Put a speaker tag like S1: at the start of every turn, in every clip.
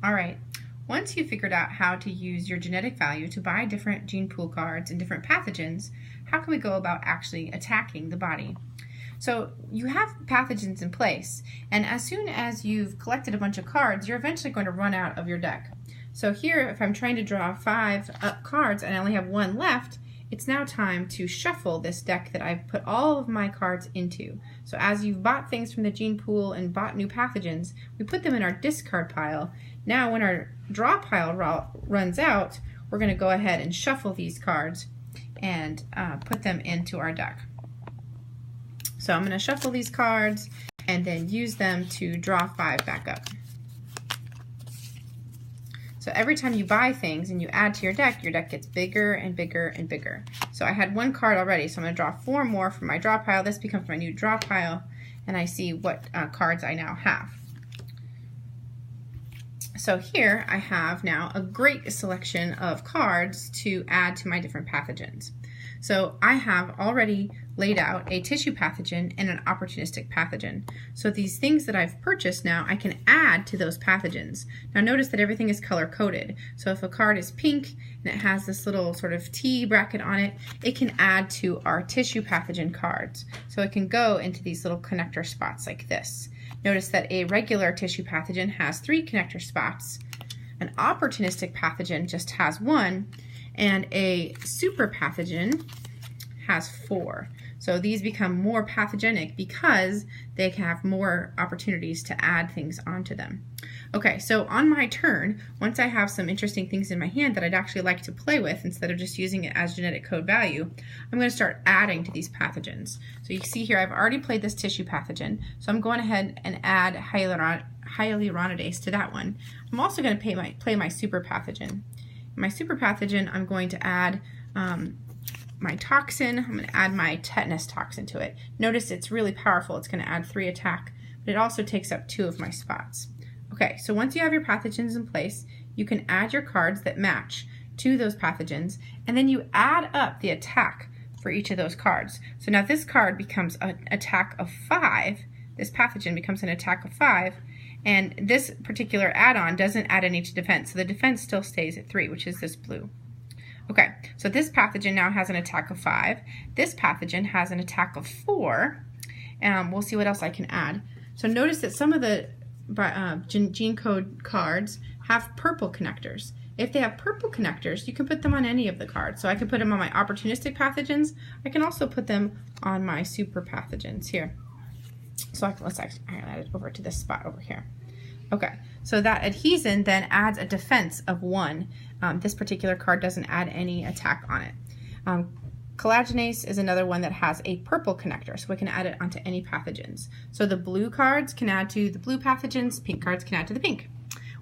S1: All right, once you've figured out how to use your genetic value to buy different gene pool cards and different pathogens, how can we go about actually attacking the body? So you have pathogens in place, and as soon as you've collected a bunch of cards, you're eventually going to run out of your deck. So here, if I'm trying to draw 5 cards and I only have 1 left, it's now time to shuffle this deck that I've put all of my cards into. So as you've bought things from the gene pool and bought new pathogens, we put them in our discard pile. Now when our draw pile runs out, we're going to go ahead and shuffle these cards and put them into our deck. So I'm going to shuffle these cards and then use them to draw 5 back up. So every time you buy things and you add to your deck gets bigger and bigger and bigger. So I had 1 card already, so I'm going to draw 4 more from my draw pile. This becomes my new draw pile, and I see what cards I now have. So here I have now a great selection of cards to add to my different pathogens. So I have already laid out a tissue pathogen and an opportunistic pathogen. So these things that I've purchased now, I can add to those pathogens. Now notice that everything is color coded. So if a card is pink and it has this little sort of T bracket on it, it can add to our tissue pathogen cards. So it can go into these little connector spots like this. Notice that a regular tissue pathogen has 3 connector spots. An opportunistic pathogen just has 1. And a super pathogen has 4. So these become more pathogenic because they have more opportunities to add things onto them. Okay, so on my turn, once I have some interesting things in my hand that I'd actually like to play with instead of just using it as genetic code value, I'm going to start adding to these pathogens. So you see here I've already played this tissue pathogen, so I'm going ahead and add hyaluronidase to that one. I'm also going to play my super pathogen. My super pathogen, I'm going to add my toxin. I'm going to add my tetanus toxin to it. Notice it's really powerful. It's going to add 3 attack, but it also takes up 2 of my spots. Okay, so once you have your pathogens in place, you can add your cards that match to those pathogens, and then you add up the attack for each of those cards. So now this card becomes an attack of 5. This pathogen becomes an attack of 5. And this particular add-on doesn't add any to defense, so the defense still stays at 3, which is this blue. Okay, so this pathogen now has an attack of 5. This pathogen has an attack of 4. We'll see what else I can add. So notice that some of the gene code cards have purple connectors. If they have purple connectors, you can put them on any of the cards. So I can put them on my opportunistic pathogens. I can also put them on my super pathogens here. So let's actually add it over to this spot over here. Okay, so that adhesion then adds a defense of 1. This particular card doesn't add any attack on it. Collagenase is another one that has a purple connector, so we can add it onto any pathogens. So the blue cards can add to the blue pathogens, pink cards can add to the pink.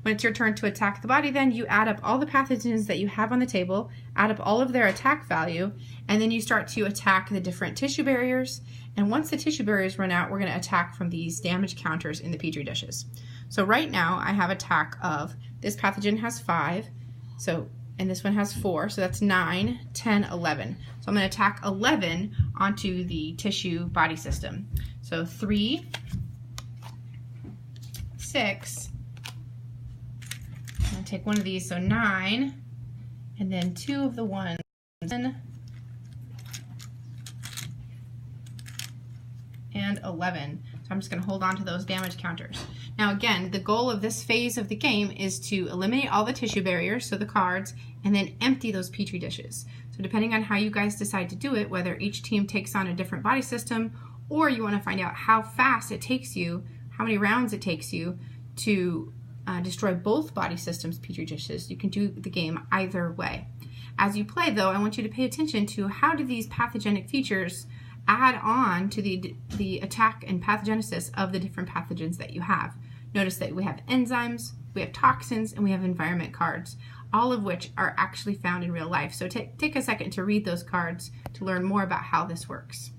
S1: When it's your turn to attack the body, then you add up all the pathogens that you have on the table, add up all of their attack value, and then you start to attack the different tissue barriers. And once the tissue barriers run out, we're going to attack from these damage counters in the petri dishes. So right now I have attack of, this pathogen has 5, and this one has 4, so that's 9, 10, 11. So I'm going to attack 11 onto the tissue body system. So 3, 6, I'm going to take one of these, so 9, and then 2 of the ones, 10, and 11. So I'm just going to hold on to those damage counters. Now again, the goal of this phase of the game is to eliminate all the tissue barriers, so the cards, and then empty those petri dishes. So depending on how you guys decide to do it, whether each team takes on a different body system, or you want to find out how fast it takes you, how many rounds it takes you to destroy both body systems petri dishes, you can do the game either way. As you play though, I want you to pay attention to how do these pathogenic features add on to the attack and pathogenesis of the different pathogens that you have. Notice that we have enzymes, we have toxins, and we have environment cards, all of which are actually found in real life. So take a second to read those cards to learn more about how this works.